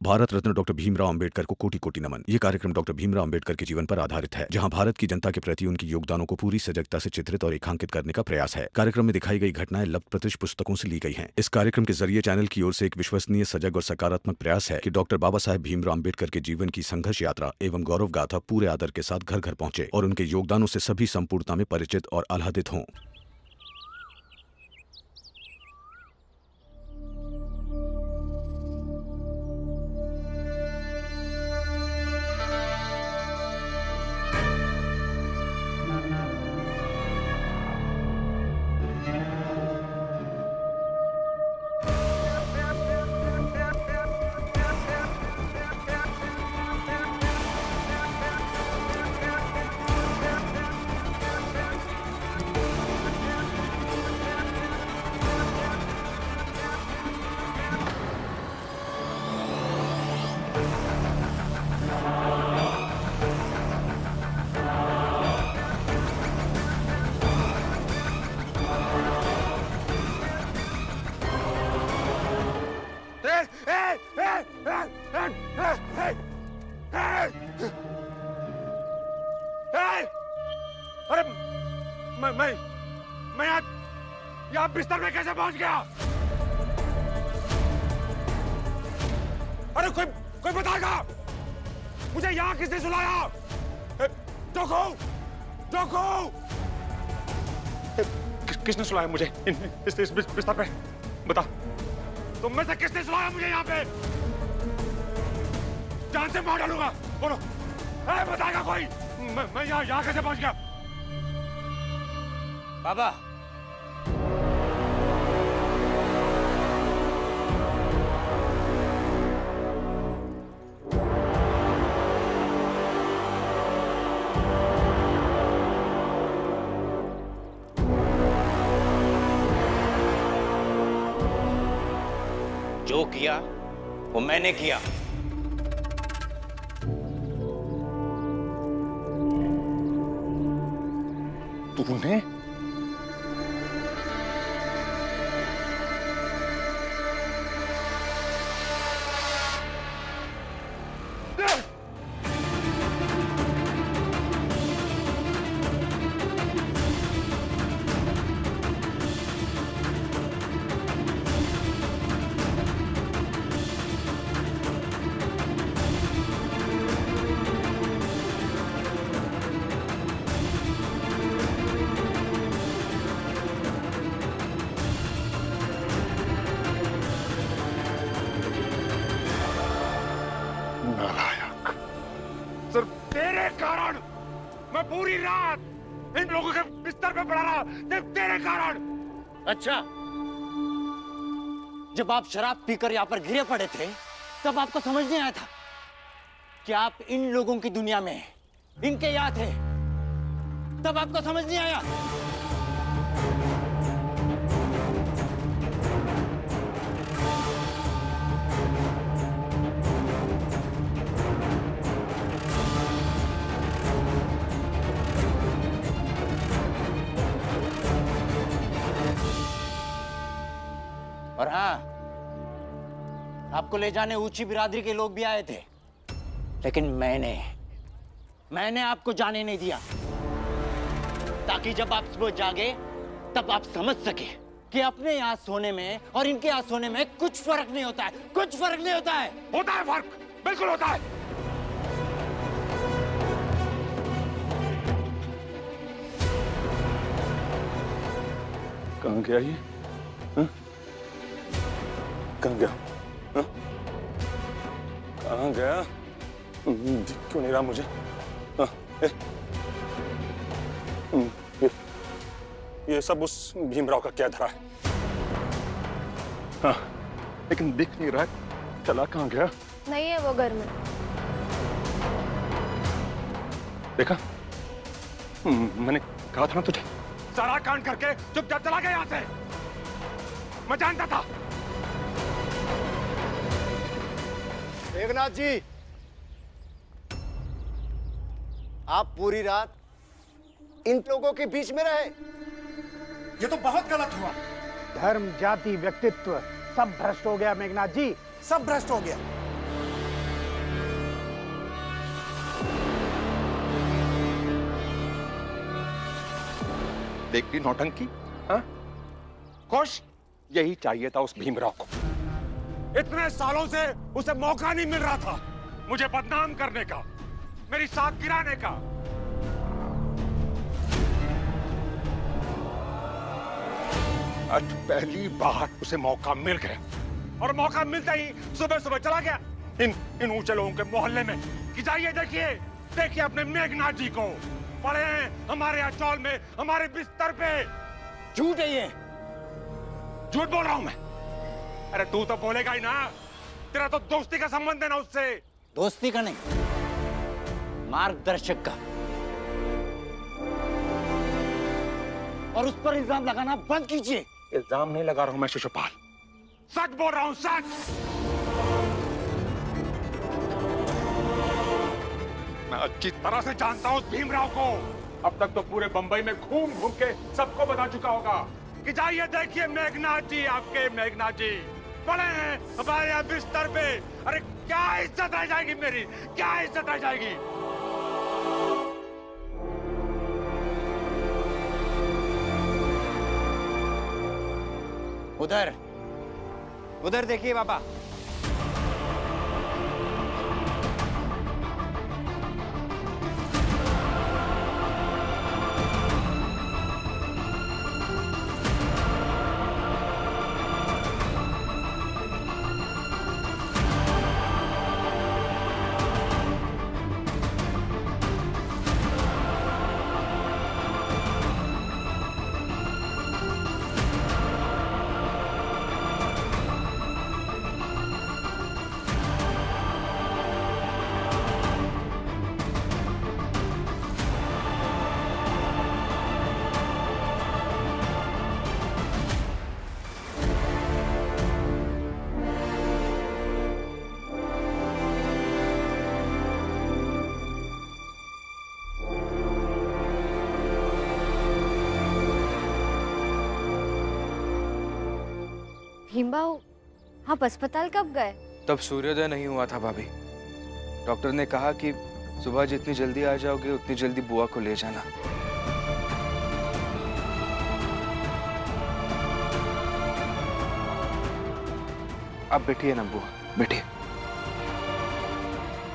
Bharat Ratna doctor Bhimrao Ambedkar को कोटि कोटि नमन। ये कार्यक्रम डॉक्टर भीमराव अंबेडकर के जीवन पर आधारित है, जहां भारत की जनता के प्रति उनके योगदानों को पूरी सजगता से चित्रित और रेखांकित करने का प्रयास है। कार्यक्रम में दिखाई गई घटनाएं लब्ध पुस्तकों से ली गई हैं। इस कार्यक्रम के जरिए चैनल की ओर से एक विश्वसनीय, सजग और सकारात्मक प्रयास है कि डॉक्टर बाबा साहेब भीमराव अंबेडकर के जीवन की संघर्ष यात्रा एवं गौरव गाथा पूरे आदर के साथ घर घर पहुंचे और उनके योगदानों से सभी संपूर्णता में परिचित और आह्लादित हों। अरे मैं यहाँ बिस्तर में कैसे पहुंच गया? अरे कोई बताएगा मुझे यहाँ किसने सुलाया? जोखो, किसने सुलाया मुझे इस बिस्तर पे? बता, तुम में से किसने सुलाया मुझे यहाँ पे? जान से मार डालूंगा, बोलो। बताएगा कोई? मैं यहाँ कैसे पहुंच गया? बाबा, जो किया वो मैंने किया। तूने? मैं पूरी रात इन लोगों के बिस्तर पे पड़ा रहा तेरे कारण। अच्छा, जब आप शराब पीकर यहाँ पर गिरे पड़े थे तब आपको समझ नहीं आया था कि आप इन लोगों की दुनिया में इनके यहाँ थे? तब आपको समझ नहीं आया? और हाँ, आपको ले जाने ऊंची बिरादरी के लोग भी आए थे, लेकिन मैंने आपको जाने नहीं दिया, ताकि जब आप सुबह जागे तब आप समझ सके कि अपने यहाँ सोने में और इनके यहाँ सोने में कुछ फर्क नहीं होता है। कुछ फर्क नहीं होता है। होता है फर्क, बिल्कुल होता है। कहाँ गया ये? कहाँ गया? कहाँ गया? दिख क्यों नहीं रहा मुझे? ये सब उस भीमराव का क्या धरा है? हाँ, लेकिन दिख नहीं रहा है। चला कहाँ गया? नहीं है वो घर में। देखा? मैंने कहा था ना तुझे। सारा कांड करके चुपचाप चला गया यहाँ से। मैं जानता था। मेघनाथ जी, आप पूरी रात इन लोगों के बीच में रहे। ये तो बहुत गलत हुआ। धर्म, जाति, व्यक्तित्व सब भ्रष्ट हो गया मेघनाथ जी, सब भ्रष्ट हो गया। देख ली नौटंकी? हाँ? खुश? यही चाहिए था उस भीमराव को। इतने सालों से उसे मौका नहीं मिल रहा था मुझे बदनाम करने का, मेरी साख गिराने का। आज पहली बार उसे मौका मिल गया, और मौका मिलता ही सुबह सुबह चला गया इन ऊंचे लोगों के मोहल्ले में कि जाइए देखिए अपने मेघनाथ जी को, पड़े हैं हमारे अचौल में, हमारे बिस्तर पे। झूठ है ये। झूठ बोल रहा हूं मैं? अरे तू तो बोलेगा ही ना, तेरा तो दोस्ती का संबंध है ना उससे। दोस्ती का नहीं, मार्गदर्शक का। और उस पर इल्जाम लगाना बंद कीजिए। इल्जाम नहीं लगा रहा हूं मैं शिशुपाल, सच बोल रहा हूं, सच। मैं अच्छी तरह से जानता हूं उस भीमराव को। अब तक तो पूरे बंबई में घूम घूम के सबको बता चुका होगा कि जाइए देखिए मेघनाथ जी, आपके मेघनाथ जी पड़े हैं हमारे यहाँ बिस्तर पे। अरे क्या इज्जत रह जाएगी मेरी, क्या इज्जत रह जाएगी? उधर देखिए बाबा। भीमबाऊ, आप अस्पताल कब गए? तब सूर्योदय नहीं हुआ था भाभी। डॉक्टर ने कहा कि सुबह जितनी जल्दी आ जाओगे उतनी जल्दी बुआ को ले जाना। आप बैठिए ना बुआ, बैठिए।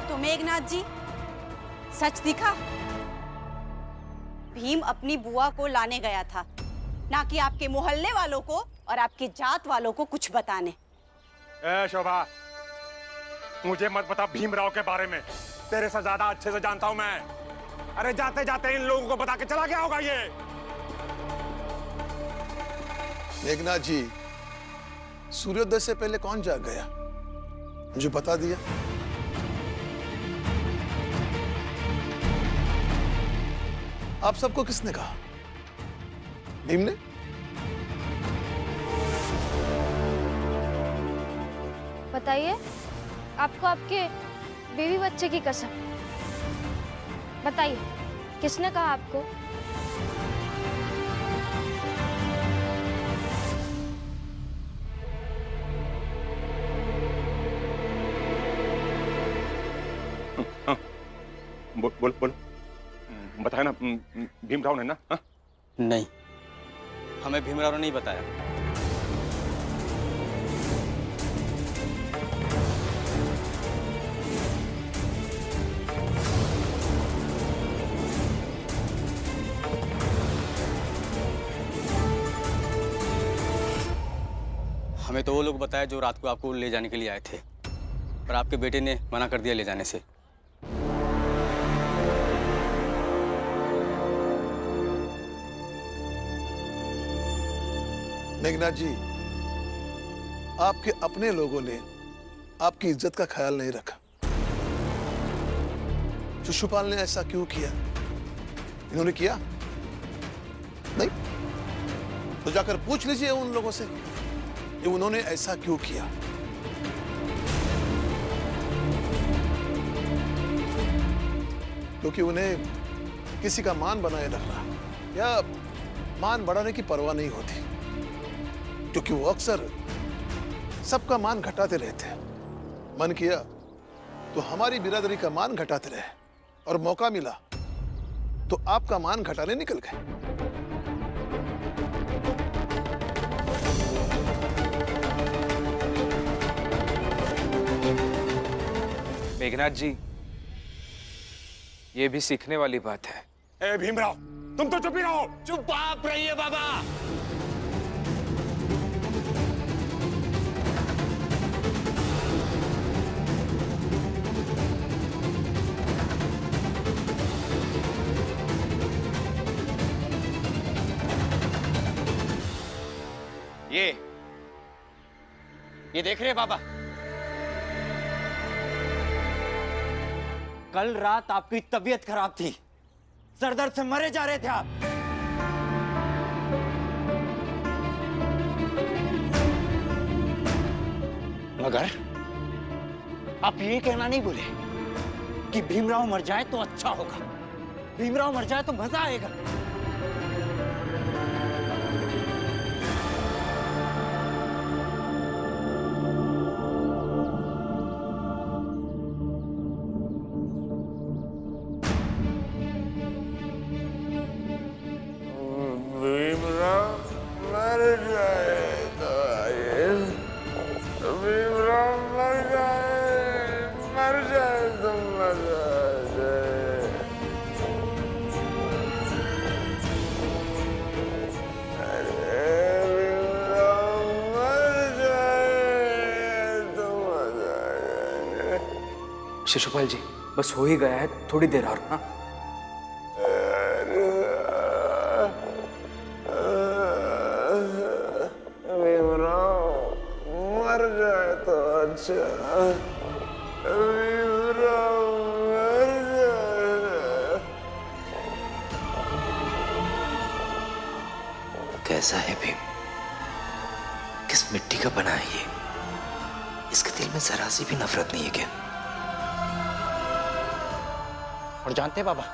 तो मेघनाथ जी, सच दिखा? भीम अपनी बुआ को लाने गया था, ना कि आपके मोहल्ले वालों को और आपके जात वालों को कुछ बताने। ए शोभा, मुझे मत बता भीमराव के बारे में, तेरे से ज्यादा अच्छे से जानता हूं मैं। अरे जाते जाते इन लोगों को बता के चला गया होगा ये। मेघनाथ जी, सूर्योदय से पहले कौन जाग गया? मुझे बता दिया। आप सबको किसने कहा? भीम ने? बताइए, आपको आपके बीवी बच्चे की कसम, बताइए किसने कहा आपको? बोल बताया ना भीमराव ने ना? हा? नहीं, हमें भीमराव ने नहीं बताया। हमें तो वो लोग बताया जो रात को आपको ले जाने के लिए आए थे, पर आपके बेटे ने मना कर दिया ले जाने से। मेघनाथ जी, आपके अपने लोगों ने आपकी इज्जत का ख्याल नहीं रखा। शिशुपाल ने ऐसा क्यों किया? इन्होंने किया नहीं? तो जाकर पूछ लीजिए उन लोगों से कि उन्होंने ऐसा क्यों किया। क्योंकि उन्हें किसी का मान बनाए रखना या मान बढ़ाने की परवाह नहीं होती, क्योंकि वो अक्सर सबका मान घटाते रहते हैं। मन किया तो हमारी बिरादरी का मान घटाते रहे, और मौका मिला तो आपका मान घटाने निकल गए। मेघनाथ जी, ये भी सीखने वाली बात है। ए भीमराव, तुम तो चुप ही रहो। चुप आप रहिए बाबा। ये देख रहे हैं बाबा, कल रात आपकी तबीयत खराब थी, सरदर्द से मरे जा रहे थे आप। मगर आप ये कहना नहीं भूले कि भीमराव मर जाए तो अच्छा होगा, भीमराव मर जाए तो मजा आएगा। शिशुपाल जी, बस हो ही गया है, थोड़ी देर और। हाँ, मर जाए तो अच्छा, मर जाए। कैसा है भीम? किस मिट्टी का बना है ये? इसके दिल में जरा सी भी नफरत नहीं है क्या? और जानते हैं बाबा,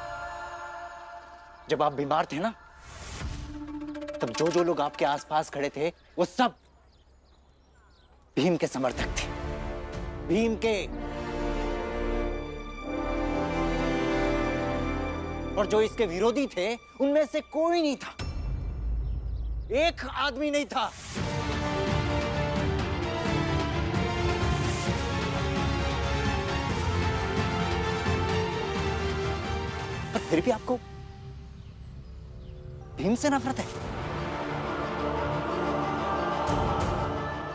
जब आप बीमार थे ना, तब जो जो लोग आपके आसपास खड़े थे वो सब भीम के समर्थक थे, भीम के। और जो इसके विरोधी थे उनमें से कोई नहीं था, एक आदमी नहीं था। पर फिर भी आपको भीम से नफरत है,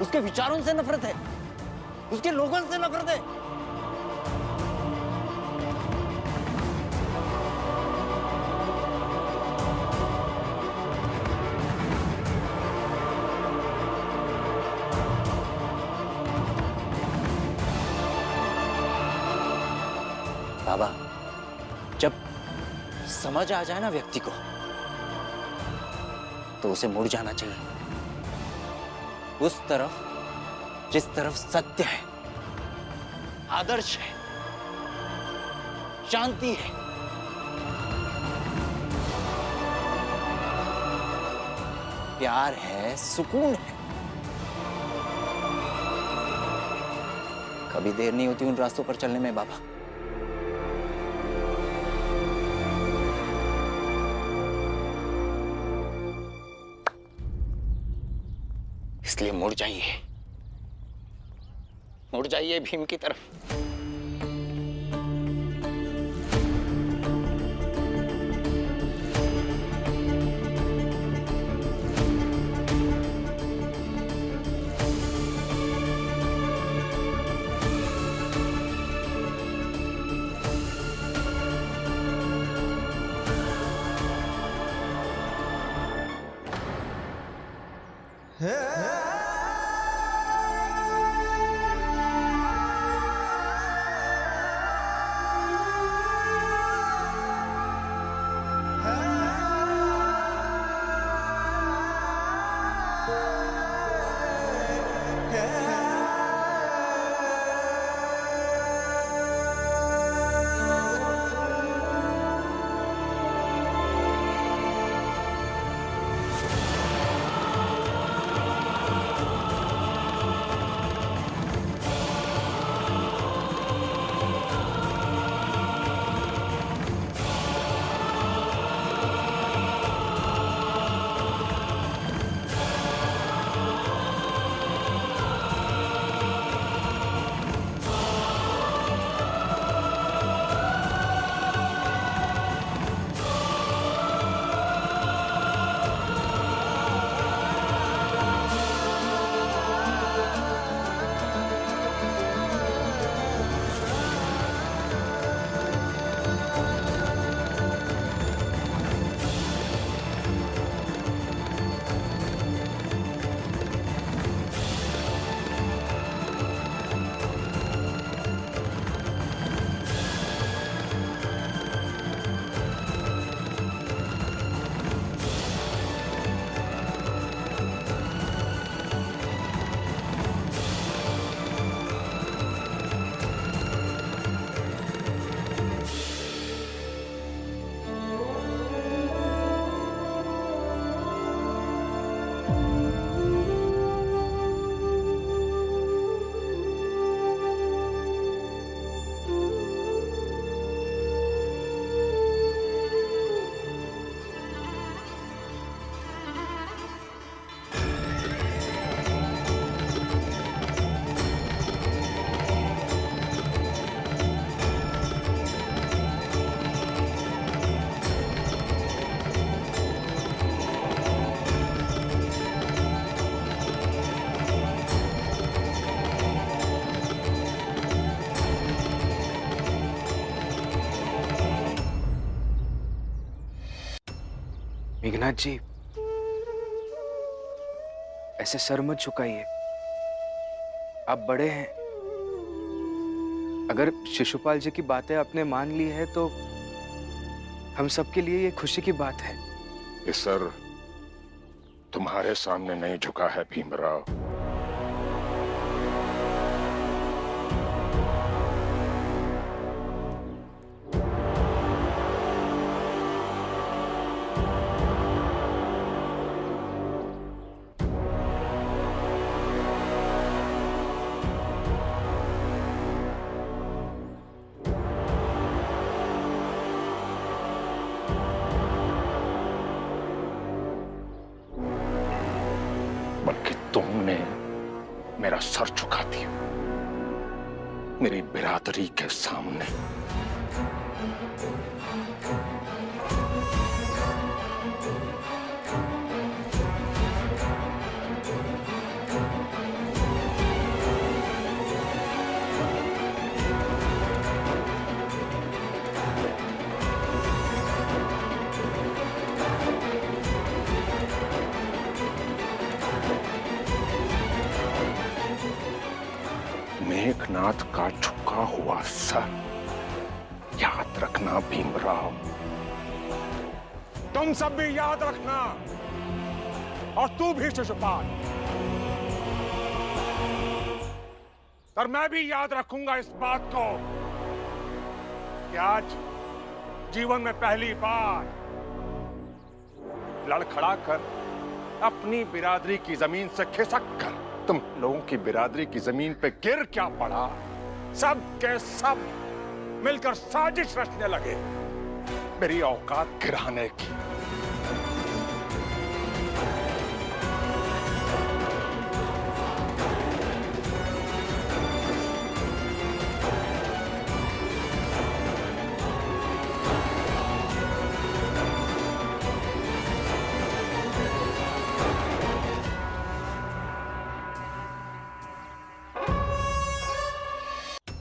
उसके विचारों से नफरत है, उसके लोगों से नफरत है। बाबा, जब समझ आ जाए ना व्यक्ति को, तो उसे मुड़ जाना चाहिए उस तरफ जिस तरफ सत्य है, आदर्श है, शांति है। प्यार है, सुकून है। कभी देर नहीं होती उन रास्तों पर चलने में बाबा। इसलिए मुड़ जाइए भीम की तरफ। मेघनाथ जी, ऐसे सर मत झुकाइए। आप बड़े हैं। अगर शिशुपाल जी की बातें आपने मान ली है तो हम सबके लिए ये खुशी की बात है। ये सर तुम्हारे सामने नहीं झुका है भीमराव। बल्कि तुमने मेरा सर झुका दिया मेरी बिरादरी के सामने। मेघनाथ का झुका हुआ सर, याद रखना भीमराव। तुम सब भी याद रखना, और तू भी शिशुपाल। और मैं भी याद रखूंगा इस बात को कि आज जीवन में पहली बार लड़खड़ा कर अपनी बिरादरी की जमीन से खिसक कर तुम लोगों की बिरादरी की जमीन पे गिर क्या पड़ा। सब के सब मिलकर साजिश रचने लगे मेरी औकात गिराने की।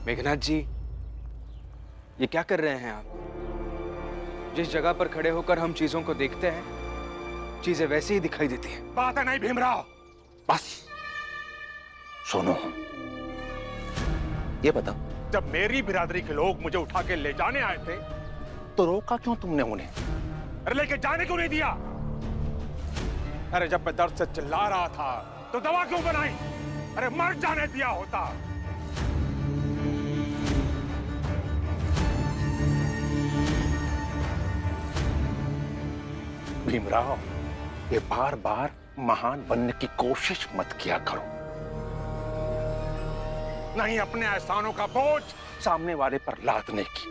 मेघनाथ जी, ये क्या कर रहे हैं आप? जिस जगह पर खड़े होकर हम चीजों को देखते हैं, चीजें वैसी ही दिखाई देती हैं। बात है नहीं भीमराव, बस सुनो। ये बताओ, जब मेरी बिरादरी के लोग मुझे उठा के ले जाने आए थे तो रोका क्यों तुमने उन्हें? अरे लेके जाने क्यों नहीं दिया? अरे जब मैं दर्द से चिल्ला रहा था तो दवा क्यों बनाई? अरे मर जाने दिया होता। भीमराव, ये बार बार महान बनने की कोशिश मत किया करो। नहीं अपने एहसानों का बोझ सामने वाले पर लादने की।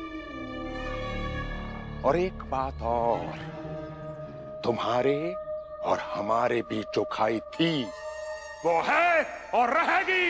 और एक बात और, तुम्हारे और हमारे बीच जो खाई थी वो है और रहेगी।